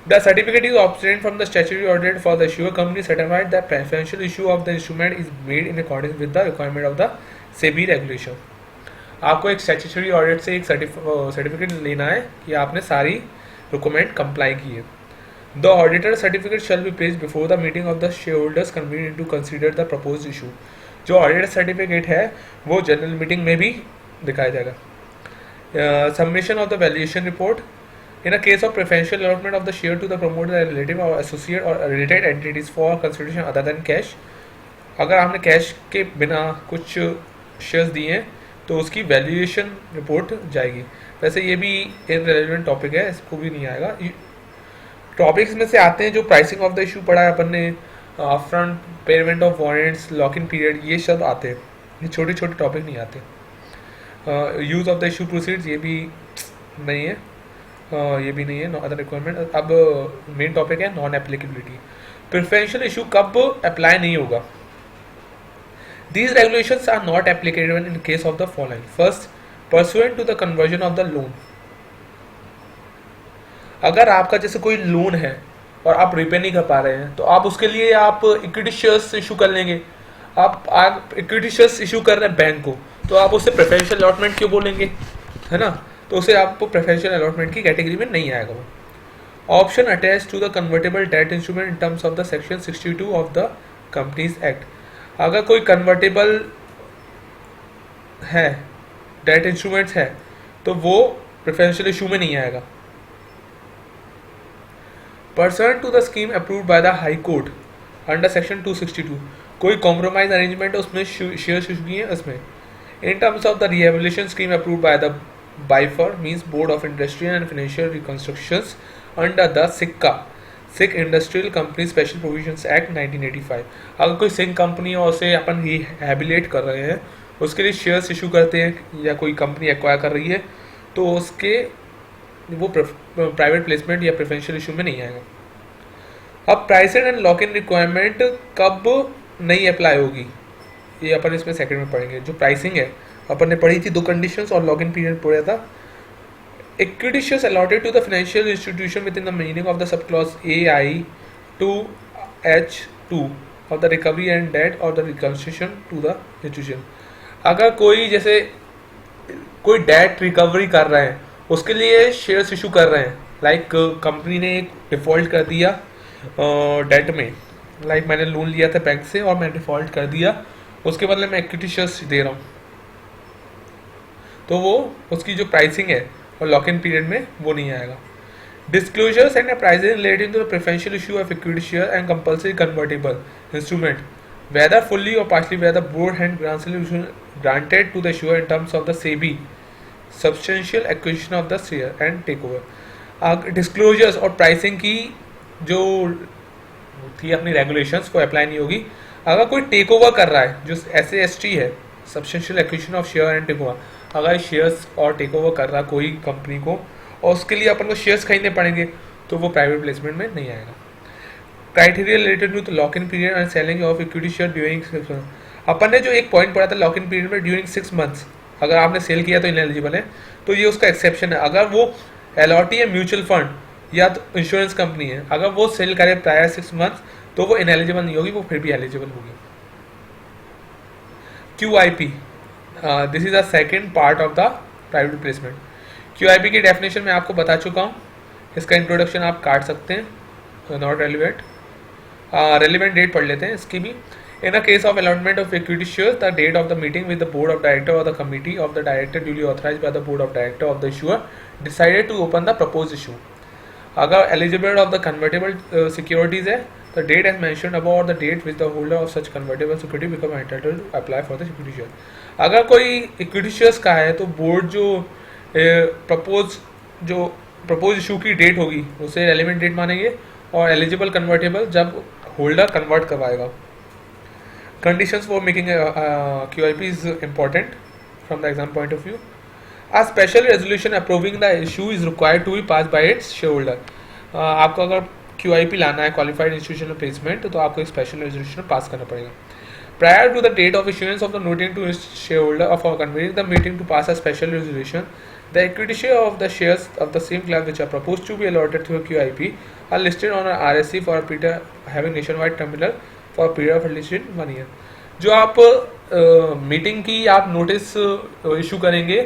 Speaker 1: the certificate is obtained from the statutory audit for the issuer company certified the preferential issue of the instrument is made in according with the requirement of the SEBI regulation. आपको एक statutory audit से एक certificate लेना है कि आपने सारी requirement comply की है। The auditor certificate shall be placed before the meeting of the share holders convenient to consider the proposed issue. जो ऑडिटर सर्टिफिकेट है वो जनरल मीटिंग में भी दिखाया जाएगा। Submission of the valuation report in a case of preferential allotment of the share to the promoter relative और associate और related entities for consideration other than cash. अगर आपने कैश के बिना कुछ शेयर्स दिए हैं तो उसकी वैल्यूएशन रिपोर्ट जाएगी। वैसे ये भी इनरिलेवेंट टॉपिक है, इसको भी नहीं आएगा। टॉपिक्स में से आते हैं जो प्राइसिंग ऑफ द इशू पढ़ा है अपन ने, upfront payment of warrants, lock in period, ये सब आते हैं। ये छोटे छोटे टॉपिक नहीं आते। Use of the issue proceeds, ये भी नहीं है, ये भी नहीं है अदर रिक्वायरमेंट। अब मेन टॉपिक है नॉन एप्लीकेबिलिटी। प्रेफरेंशियल इशू कब अप्लाई नहीं होगा? These regulations are not applicable in case of the following. First, pursuant to the conversion of the loan. अगर आपका जैसे कोई लोन है और आप रिपे नहीं कर पा रहे हैं तो आप उसके लिए आप इक्विटी शेयर्स इशू कर लेंगे। आप इक्विटी शेयर्स इशू कर रहे हैं बैंक को, तो आप उससे प्रेफरेंशियल अलॉटमेंट क्यों बोलेंगे, है ना? तो उसे आपको प्रेफरेंशियल अलॉटमेंट की कैटेगरी में नहीं आएगा वो। Option attach to the convertible debt instrument in terms of the section 62 of the companies act. अगर कोई कन्वर्टेबल है, डेट इंस्ट्रूमेंट्स है, तो वो प्रेफरेंशियल इशू में नहीं आएगा। Personal to the scheme approved by the high court under section 262, कोई कॉम्प्रोमाइज अरेंजमेंट उसमें शेयर इशू किए हैं उसमें। In terms of the rehabilitation scheme approved by the BIFR means board of industrial and financial reconstructions under the sick industrial company special provisions act 1985। अगर कोई sink company और उसे अपन रिहेबिलेट कर रहे हैं, उसके लिए शेयर्स इशू करते हैं या कोई कंपनी एक्वायर कर रही है, तो उसके वो प्राइवेट प्लेसमेंट या प्रेफरेंशियल इशू में नहीं आएगा। अब pricing and lock in requirement कब नहीं अप्लाई होगी, ये अपन इसमें सेकंड में पढ़ेंगे। जो प्राइसिंग है अपन ने पढ़ी थी, 2 कंडीशंस और लॉक इन पीरियड पढ़ा था। Equity shares allotted to the financial institution within the meaning of the subclause AI to H2 of the recovery and debt or the reconstruction to the institution। अगर कोई जैसे कोई date recovery कर रहे हैं, उसके लिए शेयर्स इशू कर रहे हैं, लाइक कंपनी ने एक डिफ़ॉल्ट कर दिया डेट में, लाइक मैंने लोन लिया था बैंक से और मैं डिफ़ॉल्ट कर दिया, उसके बदले मैं इक्विटी शेयर्स दे रहा हूँ, तो वो उसकी जो प्राइसिंग है और लॉक इन पीरियड में वो नहीं आएगा। Disclosures and pricing relating to the preferential issue of equity share and compulsory convertible instrument whether fully और partly whether board hand granted to the issuer in terms of the SEBI substantial acquisition of the share and take over. Disclosures और pricing की जो थी अपनी regulations को apply नहीं होगी। अगर कोई टेक ओवर कर रहा है, जो SAST है, substantial acquisition of share and take over, अगर शेयर्स और टेक ओवर कर रहा कोई कंपनी को और उसके लिए अपन को शेयर्स खरीदने पड़ेंगे, तो वो प्राइवेट प्लेसमेंट में नहीं आएगा। Criteria related to the lock in period and selling of equity share during 6 months. अपन ने जो एक पॉइंट पढ़ा था लॉक इन पीरियड में ड्यूरिंग 6 मंथ्स, अगर आपने सेल किया तो इनएलिजिबल है, तो ये उसका एक्सेप्शन है। अगर वो एलओटी है, म्यूचुअल फंड या तो इंश्योरेंस कंपनी है, अगर वो सेल करे प्रायर 6 मंथ्स तो वो इनएलिजिबल नहीं होगी, वो फिर भी एलिजिबल होगी। QIP, this is the second part of the private placement. QIP की डेफिनेशन मैं आपको बता चुका हूँ, इसका इंट्रोडक्शन आप काट सकते हैं, नॉट रेलिवेंट। रेलिवेंट डेट पढ़ लेते हैं इसकी भी। In a case of allotment of equity shares, the date of the meeting with the board of director or the committee of the director duly authorized by the board of director of the issuer decided to open the proposed issue. अगर eligible of the convertible securities है, the date as mentioned above the date which the holder of such convertible security become entitled to apply for the equity share. अगर कोई equity shares का है तो board जो propose issue की date होगी उसे रेलिवेंट डेट मानेंगे, और एलिजिबल कन्वर्टेबल जब होल्डर कन्वर्ट करवाएगा। Conditions for making a QIP is important from the exam point of view. A special resolution approving the issue is required to be passed by its shareholder. आपको अगर QIP लाना है qualified institutional placement तो आपको एक special resolution pass करना पड़ेगा। Prior to the date of issuance of the noting to its shareholder or for convening the meeting to pass a special resolution, the equity share of the shares of the same class which are proposed to be allotted through a QIP are listed on an RSC for a period having nationwide terminal for period of at least 1 year. जो आप meeting की आप notice issue करेंगे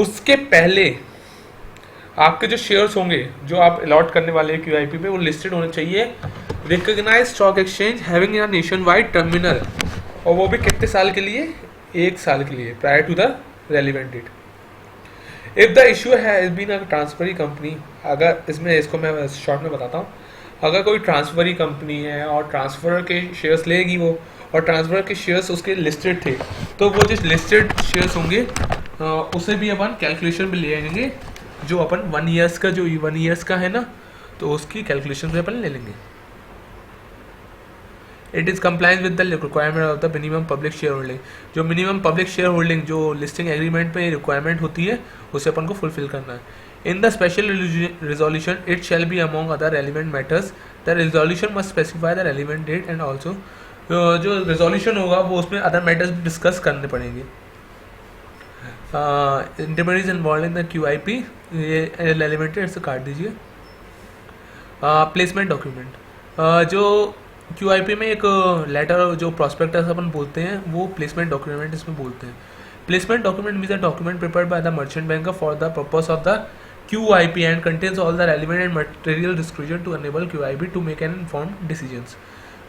Speaker 1: उसके पहले आपके जो shares होंगे जो आप अलॉट करने वाले हैं QIP पे, वो लिस्टेड होने चाहिए recognised stock exchange having a nation wide terminal, और वो भी कितने साल के लिए? 1 साल के लिए, prior to the relevant date. If the issue has been a transferee company, अगर इसमें इसको मैं शॉर्ट में बताता हूँ, अगर कोई ट्रांसफरी कंपनी है और ट्रांसफर के शेयर्स लेगी वो, और ट्रांसफर के शेयर्स उसके लिस्टेड थे, तो वो जो लिस्टेड शेयर्स होंगे उसे भी अपन कैलकुलेशन में ले आएंगे, जो अपन 1 ईयर्स का, जो 1 ईयर्स का है ना, तो उसकी कैलकुलेशन में अपन ले लेंगे। It is compliance with the requirement of the minimum public share holding, जो मिनिमम पब्लिक शेयर होल्डिंग जो लिस्टिंग एग्रीमेंट में रिक्वायरमेंट होती है उसे अपन को फुलफिल करना है। In the special resolution, it shall be among other relevant matters. The resolution must specify the relevant date and also जो resolution होगा वो उसमें other matters डिस्कस करने पड़ेंगे। Intermediaries involved in the QIP, ये relevant है, इसे काट दीजिए। प्लेसमेंट डॉक्यूमेंट, जो QIP में एक लेटर जो प्रोस्पेक्टस अपन बोलते हैं वो प्लेसमेंट डॉक्यूमेंट इसमें बोलते हैं। Placement document means a document prepared by the merchant banker for the purpose of the QIP and contains all the relevant and material disclosure to enable QIP to make an informed decisions.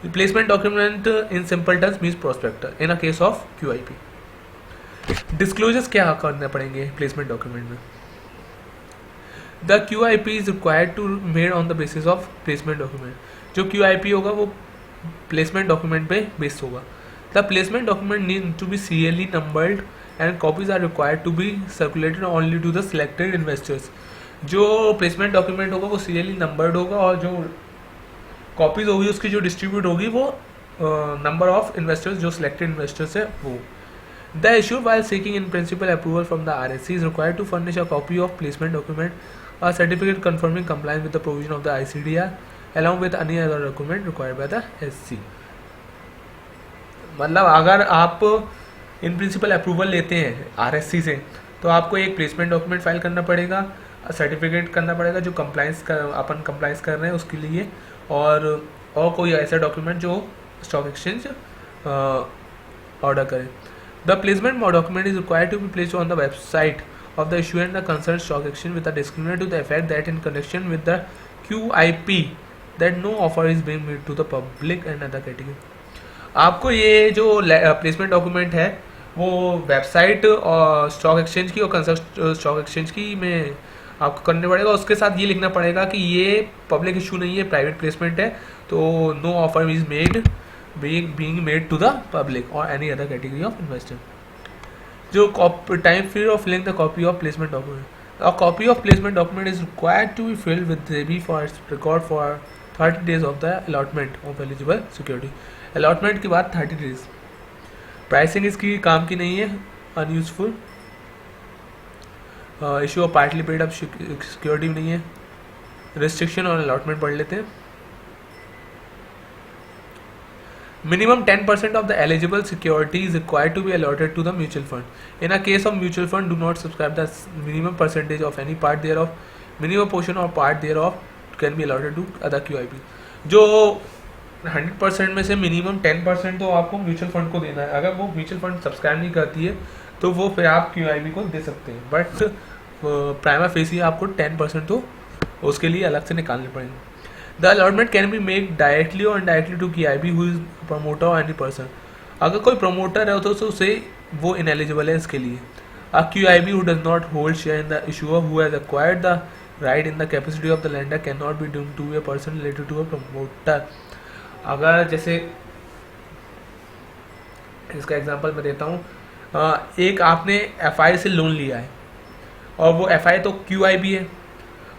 Speaker 1: The placement document in simple terms means prospectus in a case of QIP. Disclosures क्या करने पड़ेंगे placement document में? The QIP is required to made on the basis of placement document. जो QIP होगा वो placement document पे based होगा। The placement document need to be serially numbered and copies are required to be circulated only to the selected investors. जो placement document होगा वो serially numbered होगा, और जो कॉपीज होगी उसकी जो डिस्ट्रीब्यूट होगी वो नंबर ऑफ इन्वेस्टर्स जो सिलेक्टेड इन्वेस्टर्स है वो। The issue while seeking in principle approval from the RSC is required to furnish a copy of placement document, a certificate confirming compliance with the provision of the ICDR along with any other document required by the SC। मतलब अगर आप इन principle approval लेते हैं RSC से तो आपको एक placement document file करना पड़ेगा, सर्टिफिकेट करना पड़ेगा जो अपन कंप्लाइंस कर रहे हैं उसके लिए, और कोई ऐसा डॉक्यूमेंट जो स्टॉक एक्सचेंज ऑर्डर करे। The placement document is required to be placed on the website of the issue and the concern stock exchange with the disclaimer to the effect that in connection with the QIP that no offer is being made to the public and other category. आपको ये जो placement document है वो website और stock exchange की और concern stock exchange की में आपको करने पड़ेगा। उसके साथ ये लिखना पड़ेगा कि ये पब्लिक इशू नहीं है, प्राइवेट प्लेसमेंट है, तो no offer is made being made to the public or any other category of investor. जो time period of filling the copy of placement document. A copy of placement document is required to be filled with SEBI for its record for 30 days of the allotment of eligible security. Allotment के बाद 30 days. Pricing इसकी काम की नहीं है, unuseful. Issue of partly paid up security नहीं है. Restriction और allotment पढ़ लेते हैं. Minimum 10% of the eligible security is required to be allotted to the mutual fund. In a case of mutual fund, do not subscribe the minimum percentage of any part thereof. Minimum portion or part thereof can be allotted to other QIP. जो 100% में से minimum 10% तो आपको mutual fund को देना है. अगर वो म्यूचुअल फंड सब्सक्राइब नहीं करती है तो वो फिर आप QIB को दे सकते हैं, बट प्राइमा फेसी आपको 10% तो उसके लिए अलग से निकालने पड़ेंगे. The allotment can be make directly और indirectly to QIB who is promoter और एनी पर्सन. अगर कोई प्रमोटर है तो उसे वो इनएलिजिबल है इसके लिए. A QIB who does not hold share in the issuer who has acquired the right in the capacity of the lender can not be doomed to a person related to a promoter. अगर जैसे इसका example मैं देता हूँ, एक आपने FI से loan लिया है और वो FI तो QIB है.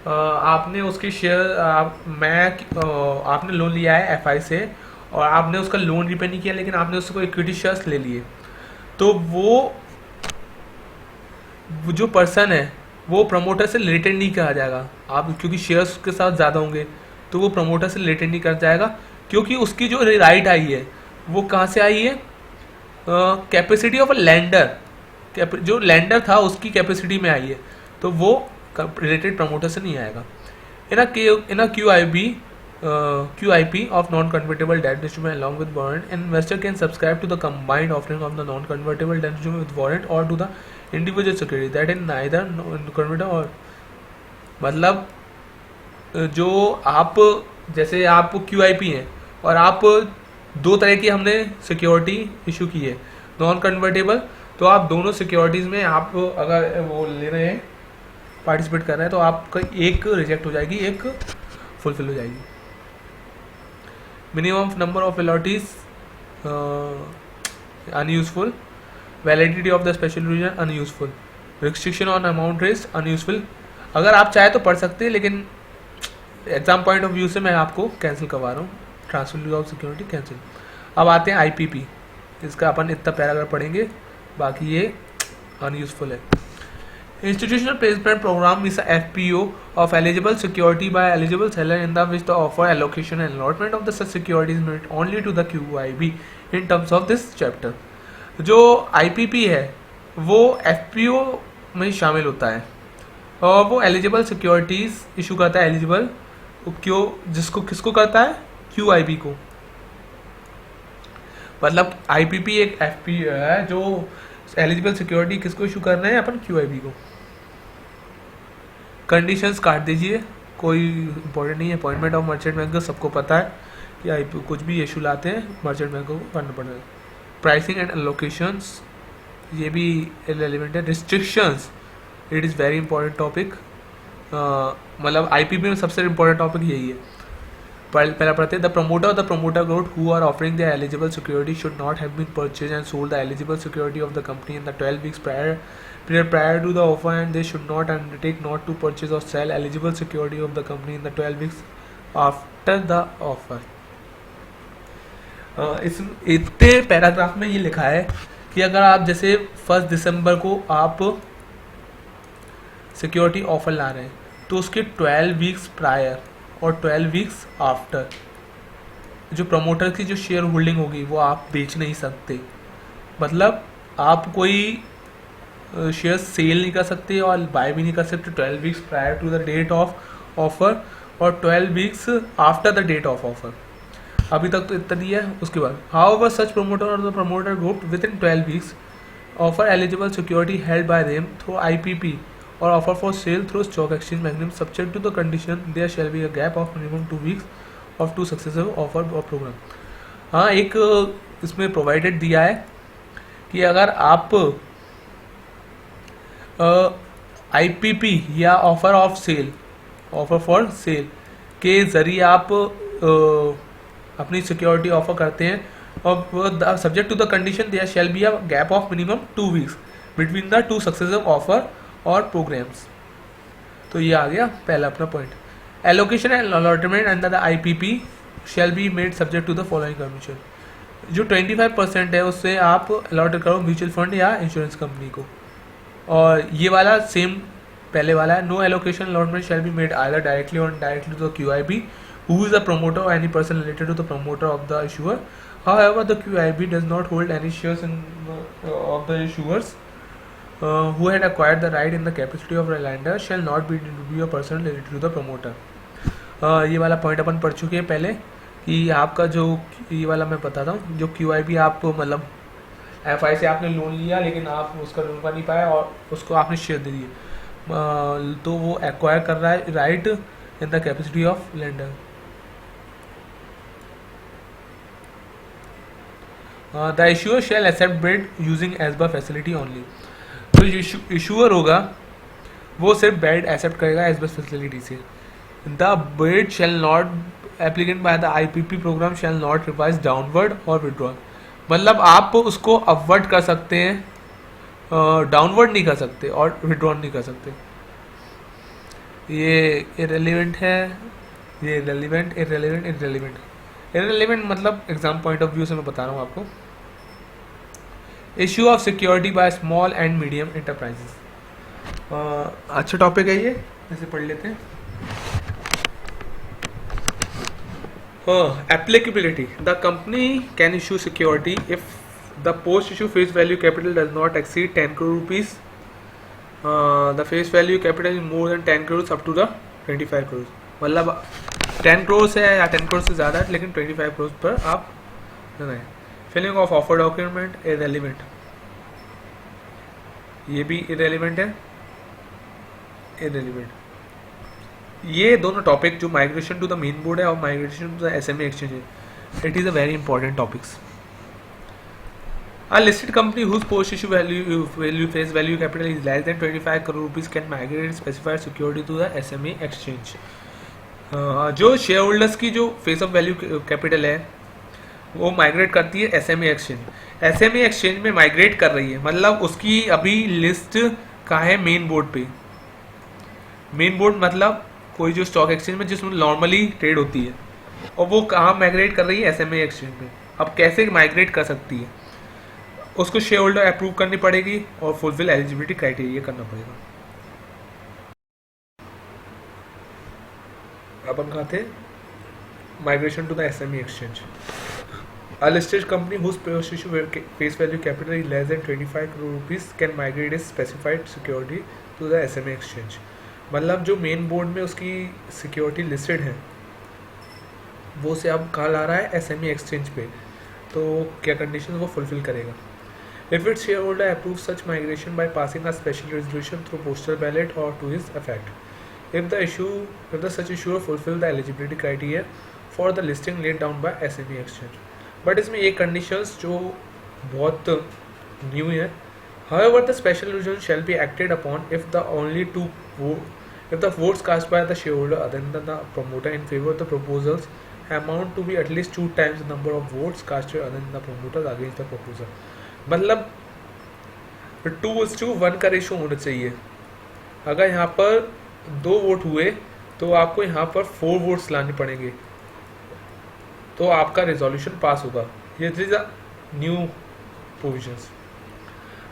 Speaker 1: आपने उसके शेयर आपने लोन लिया है FI से और आपने उसका लोन रिपे नहीं किया, लेकिन आपने उससे कोई इक्विटी शेयर्स ले लिए. तो वो जो पर्सन है वो प्रमोटर से रिलेटेड नहीं कहा जाएगा. आप क्योंकि शेयर्स उसके साथ ज़्यादा होंगे तो वो प्रमोटर से रिलेटेड नहीं कर जाएगा, क्योंकि उसकी जो राइट आई है वो कहाँ से आई है, कैपेसिटी ऑफ अ लैंडर. जो लैंडर था उसकी कैपेसिटी में आई है, तो वो रिलेटेड प्रमोटर से नहीं आएगा. इन अ QIP of non-convertible debt instrument along with warrant, an investor can subscribe to the combined offering of the non-convertible debt instrument with warrant or to the individual security that is neither convertible or. मतलब जो आप जैसे आप QIP हैं और आप दो तरह की हमने सिक्योरिटी इशू की है, नॉन कन्वर्टेबल. तो आप दोनों सिक्योरिटीज़ में आप अगर वो ले रहे हैं, पार्टिसिपेट कर रहे हैं, तो आपका एक रिजेक्ट हो जाएगी, एक फुलफिल हो जाएगी. Minimum number of allottees unuseful. Validity of the special provision unuseful. Restriction on amount rest unuseful. अगर आप चाहे तो पढ़ सकते हैं, लेकिन एग्जाम पॉइंट ऑफ व्यू से मैं आपको कैंसिल करवा रहा हूँ. Transfer of security cancel. अब आते हैं IPP. इसका अपन इतना पैराग्राफ पढ़ेंगे, बाकी ये अनयूजफुल है. Institutional placement program is a FPO of eligible security by eligible seller in the which the offer, allocation and allotment of the such security is made only to the QIB in terms of this chapter. जो IPP है वो FPO में शामिल होता है और वो eligible securities issue करता है. एलिजिबल क्यों, जिसको किसको करता है, QIB को. मतलब IPP एक FPO है जो एलिजिबल सिक्योरिटी किसको इशू करना है, अपन QIB को. कंडीशंस काट दीजिए, कोई इंपॉर्टेंट नहीं है. अपॉइंटमेंट ऑफ मर्चेंट बैंकर सबको पता है कि IPO कुछ भी इशू लाते हैं मर्चेंट बैंकर को करना पड़ेगा. प्राइसिंग एंड एलोकेशंस ये भी रेलिवेंट है. Restrictions it is very important topic. मतलब IPP में सबसे इंपॉर्टेंट टॉपिक यही है. पहला पढ़ते हैं. द प्रमोटर और the promoter group who are offering the eligible security should not have been purchase and sold the eligible security of the company in the 12 weeks prior to the offer, and they should not undertake not to purchase or sell eligible security of the company in the 12 weeks after the offer. इस इतने paragraph में ये लिखा है कि अगर आप जैसे 1 दिसंबर को आप सिक्योरिटी ऑफर ला रहे हैं तो उसके 12 weeks प्रायर और 12 weeks आफ्टर जो प्रमोटर की जो शेयर होल्डिंग होगी वो आप बेच नहीं सकते. मतलब आप कोई शेयर सेल नहीं कर सकते और बाय भी नहीं कर सकते 12 weeks prior to the date of offer और 12 weeks after the date of offer. अभी तक तो इतना दिया है. उसके बाद हाउएवर सच प्रमोटर और the promoter group with in 12 weeks offer eligible security held by them through IPP और offer for sale through stock exchange mechanism subject to the condition there shall be a gap of minimum 2 weeks of 2 successive offer और programme. हाँ, एक इसमें provided दिया है कि अगर आप IPP या offer of sale, offer for sale के ज़रिए आप अपनी सिक्योरिटी ऑफर करते हैं और subject to the condition there shall be a gap of minimum 2 weeks between the 2 successive offer और प्रोग्राम्स. तो ये आ गया पहला अपना point. Allocation and allotment under the IPP shall be made subject to the following condition. जो 25% है उससे आप अलॉट करो म्यूचुअल फंड या इंश्योरेंस कंपनी को. और ये वाला सेम पहले वाला है. No allocation allotment shall be made either directly और indirectly to the QIB who is the promoter और any person related to the promoter of the issuer However, the QIB does not hold any shares in of the issuers who had acquired the right in the capacity of a lender shall not be deemed to be a person related to the promoter. ये वाला point अपन पढ़ चुके हैं पहले कि आपका जो ये वाला मैं बताता हूँ, जो QIB आप मतलब FI से आपने लोन लिया लेकिन आप उसका लोन कर नहीं पाए और उसको आपने शेयर दे दिए, तो वो एक्वायर कर रहा है right in the capacity of lender. The issuer shall accept bid using as per facility only. तो इशूअर होगा वो सिर्फ बेड एक्सेप्ट करेगा एज पर फैसिलिटी से. The bid shall not applicant by the IPP programme shall not revise downward और withdrawal. मतलब आप उसको अपवर्ड कर सकते हैं, डाउनवर्ड नहीं कर सकते और विड्रॉल नहीं कर सकते. ये इरेलीवेंट है, ये इरेलीवेंट इरेलीवेंट इरेलीवेंट. इरेलीवेंट मतलब एग्जाम पॉइंट ऑफ व्यू से मैं बता रहा हूँ आपको. Issue of security by small and medium enterprises. अच्छा टॉपिक है ये, इसे पढ़ लेते हैं. Applicability. The company can issue security if the post-issue face value capital does not exceed 10 crore rupees. The face value capital is more than 10 crores up to the 25 crores. मतलब 10 crores है या 10 crores से ज़्यादा है, लेकिन 25 crores पर आप नहीं. Filling of offer document irrelevant, ये भी इरेलीवेंट है, इरेलीवेंट. ये दोनों टॉपिक जो migration to the main board है और migration to the SMA exchange है, it is a very important topics. A listed company whose post-issue value face value capital is less than 25 crore rupees can migrate specified security to the SMA exchange. जो share holders की जो face of value capital है वो migrate करती है SMA exchange. SMA exchange में migrate कर रही है, मतलब उसकी अभी लिस्ट कहाँ है, मेन बोर्ड पे. मेन बोर्ड मतलब कोई जो स्टॉक एक्सचेंज में जिसमें नॉर्मली ट्रेड होती है, और वो कहाँ माइग्रेट कर रही है, SMA एक्सचेंज में. अब कैसे माइग्रेट कर सकती है, उसको शेयर होल्डर अप्रूव करनी पड़ेगी और फुलफिल एलिजिबिलिटी क्राइटेरिया करना पड़ेगा. अपन कहाँ थे, migration to the SMA exchange. A listed company whose post-issue face value capital is less than 25 crore rupees can migrate its specified security to the SMA exchange. मतलब जो मेन बोर्ड में उसकी security listed है वो से अब कहाँ ला रहा है, SMA एक्सचेंज पे. तो क्या कंडीशन वो फुलफिल करेगा. If its shareholder approves such migration by passing a special resolution through postal ballot or to his effect, if the such issuer fulfill the eligibility criteria for the listing laid down by SMA exchange. But इसमें एक conditions जो बहुत new है. However, the special resolution shall be acted upon if the votes cast by the shareholder other than the promoter in favor of the proposals amount to be at least 2 times the number of votes casted other than the promoters against the proposal. मतलब 2:1 का ratio होना चाहिए. अगर यहाँ पर 2 vote हुए तो आपको यहाँ पर 4 वोट्स लाने पड़ेंगे, तो आपका रेजोल्यूशन पास होगा. ये इज अ न्यू प्रोविजंस.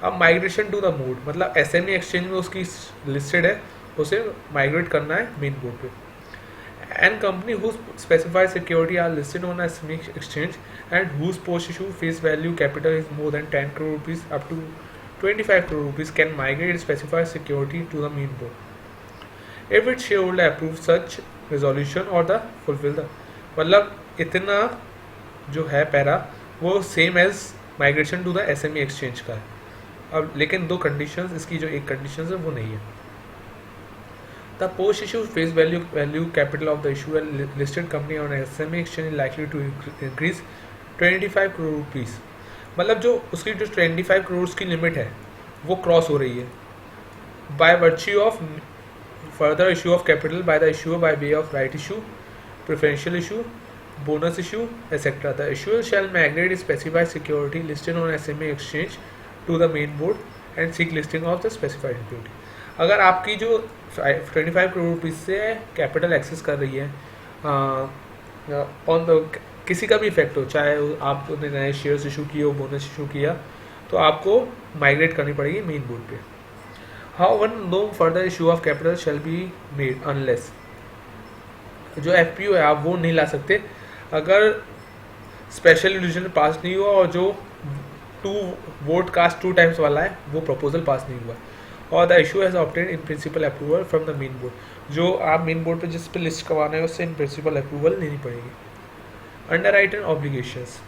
Speaker 1: अब माइग्रेशन टू द मोड मतलब SMA एक्सचेंज में उसकी लिस्टेड है, उसे माइग्रेट करना है मेन बोर्ड पे. And company whose specified security are listed on SMA exchange and whose post issue face value capital is more than 10 crore rupees up to 25 crore rupees can migrate specified security to the main board if it shareholder approve such resolution और the fulfil the. मतलब इतना जो है para वो same as migration to the SMA exchange का है. अब लेकिन 2 कंडीशंस, इसकी जो एक कंडीशन है वो नहीं है. The post issue face value capital of the issue listed company on SMA exchange is likely to increase 25 crore rupees. मतलब जो उसकी जो 25 crores की लिमिट है वो क्रॉस हो रही है by virtue of further issue of capital by the issuer by way of right issue, preferential issue, bonus issue, etc. The issuer shall migrate specified security listed on SMA exchange to the main board and seek listing of the specified security. अगर आपकी जो 25 crore rupees से capital access कर रही है on the किसी का भी इफेक्ट हो, चाहे आपने नए शेयर्स इशू किए हो, बोनस इशू किया, तो आपको माइग्रेट करनी पड़ेगी मेन बोर्ड पे. However, no further issue of capital shall be made unless जो FPO है आप वो नहीं ला सकते अगर स्पेशल रिजल्यूशन पास नहीं हुआ, और जो टू वोट कास्ट 2 टाइम्स वाला है वो प्रपोजल पास नहीं हुआ, और the issue has obtain in principle approval from the main board. जो आप मेन बोर्ड पे जिस पे लिस्ट करवाना है उससे इन प्रिंसिपल अप्रूवल लेनी पड़ेगी। Underwriter obligations,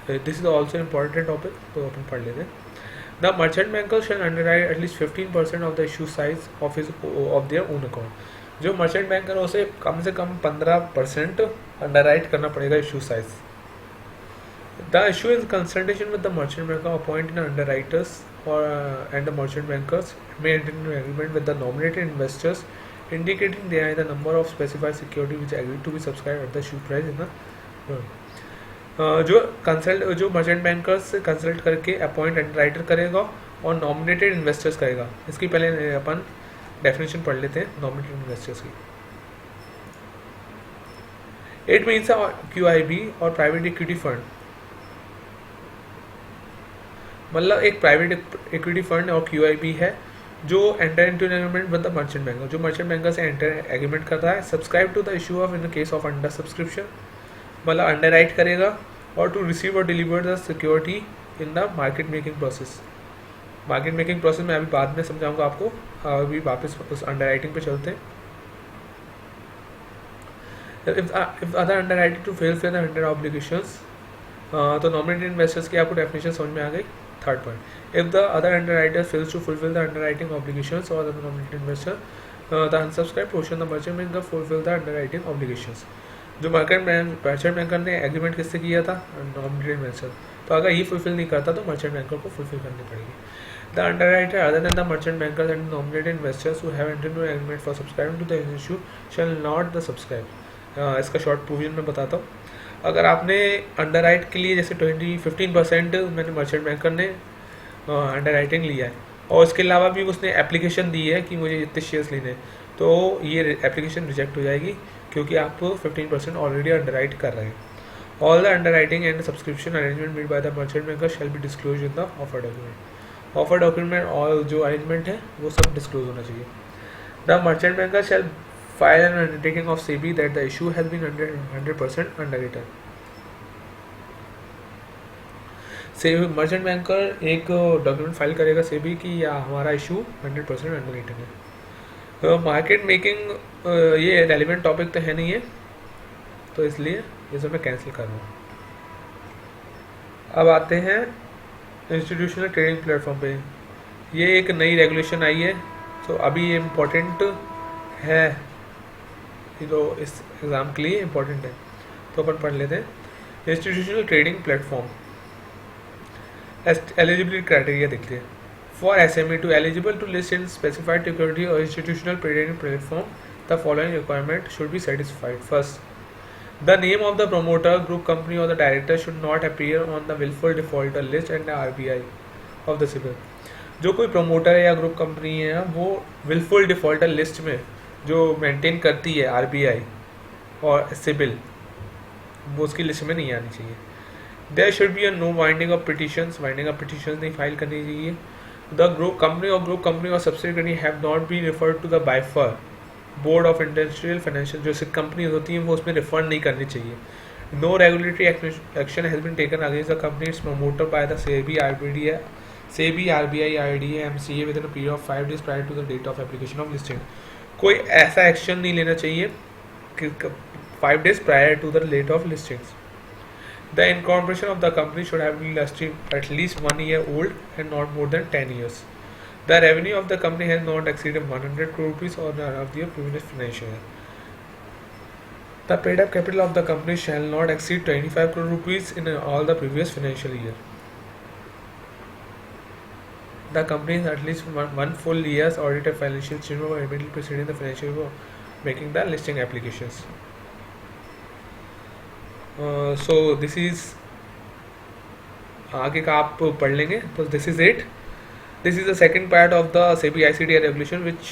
Speaker 1: this is also important topic, तो अपन पढ़ लेते हैं। The merchant banker shall underwrite at least 15% of the issue size of their own account. जो मर्चेंट बैंकर है उसे कम से कम 15% अंडरराइट करना पड़ेगा issue size. The issue is consultation with the merchant banker appoint in underwriters और and the merchant bankers may enter into agreement with the nominated investors indicating they are the number of specified security which agreed to be subscribed at the issue price in the जो merchant bankers से consult करके appoint underwriter करेगा और nominated investors करेगा। इसकी पहले अपन definition पढ़ लेते हैं नॉमिनेटेड इन्वेस्टर्स की। इट मीन्स QIB और प्राइवेट इक्विटी फंड, मतलब एक प्राइवेट इक्विटी फंड और QIB है जो enter into an agreement with the merchant banker, जो मर्चेंट बैंकर से एंटर एग्रीमेंट करता है, subscribe to the issue of in the case of under subscription, मतलब अंडर राइट करेगा, और टू रिसीव और deliver the security in the market making process. Market making process में अभी बाद में समझाऊंगा आपको, अभी वापस उस अंडर राइटिंग पे चलते हैं। If other underwriting to fulfil the under obligations, तो नॉमिनेटेड इन्वेस्टर्स की आपको डेफिनेशन समझ में आ गई। Third point, if the other underwriter fails to fulfill the underwriting obligations or the nominated investor, the unsubscribed portion the merchant banker fulfill the underwriting obligations। जो merchant banker ने agreement किससे किया था, नॉमिनेटेड इन्वेस्टर, तो अगर ये fulfil नहीं करता तो मर्चेंट बैंकर को फुलफिल करनी पड़ेगी। The underwriter other than the merchant bankers and nominated investors who have entered into agreement for subscribing to the issue shall not the subscribe. इसका शॉर्ट प्रोविजन मैं बताता हूँ। अगर आपने अंडरराइट के लिए जैसे 15% मैंने मर्चेंट बैंकर ने अंडर राइटिंग लिया है और उसके अलावा भी उसने एप्लीकेशन दी है कि मुझे इतने शेयर्स लेने, तो ये एप्लीकेशन रिजेक्ट हो जाएगी क्योंकि आप 15% ऑलरेडी अंडर राइट कर रहे हैं। All the underwriting and subscription arrangement made by the merchant banker shall be disclose in the offer document. Offer document और जो अरेंजमेंट है वो सब डिस्क्लोज होना चाहिए। The merchant banker shall file an undertaking of SEBI that the issue has been 100% underwritten. SEBI merchant banker एक document file करेगा सेबी की या हमारा इशू 100% अंडररिटन है। मार्केट मेकिंग ये रेलिवेंट टॉपिक तो है नहीं है, तो इसलिए ये सब मैं कैंसिल कर रहा हूँ। अब आते हैं इंस्टीट्यूशनल ट्रेडिंग प्लेटफॉर्म पे। ये एक नई रेगुलेशन आई है, तो अभी ये इम्पोर्टेंट है, तो इस एग्ज़ाम के लिए इम्पोर्टेंट है, तो अपन पढ़ लेते हैं। Institutional trading platform eligibility criteria देखते हैं। For SME to eligible to list in specified security or institutional trading platform, the following requirement should be satisfied. First, the name of the promoter, group company or the director should not appear on the willful defaulter list and the RBI of the CIBIL। जो कोई promoter है या group company है वो wilful defaulter list में जो maintain करती है RBI और CIBIL, वो उसकी लिस्ट में नहीं आनी चाहिए। There should be a no winding of petitions नहीं फाइल करनी चाहिए। The group company or subsidiary have not been referred to the BIFR board of industrial financial, जो कंपनीज होती हैं वो उसमें रिफंड नहीं करनी चाहिए। No regulatory action has been taken against the company promoter by the SEBI RBI IRDA MCA within a period of 5 days prior to the date of application of listing. कोई ऐसा action नहीं लेना चाहिए कि 5 days prior to the date of listings. The incorporation of the company should have been at least 1 year old and not more than 10 years. The revenue of the company has not exceeded 100 crore rupees or of the previous financial year. The paid up capital of the company shall not exceed 25 crore rupees in all the previous financial year. The company has at least one full year's audited financial statement immediately preceding the financial year making the listing applications. So this is आगे का आप पढ़ लेंगे, तो this is it. This is the second part of the SEBI ICDR regulation which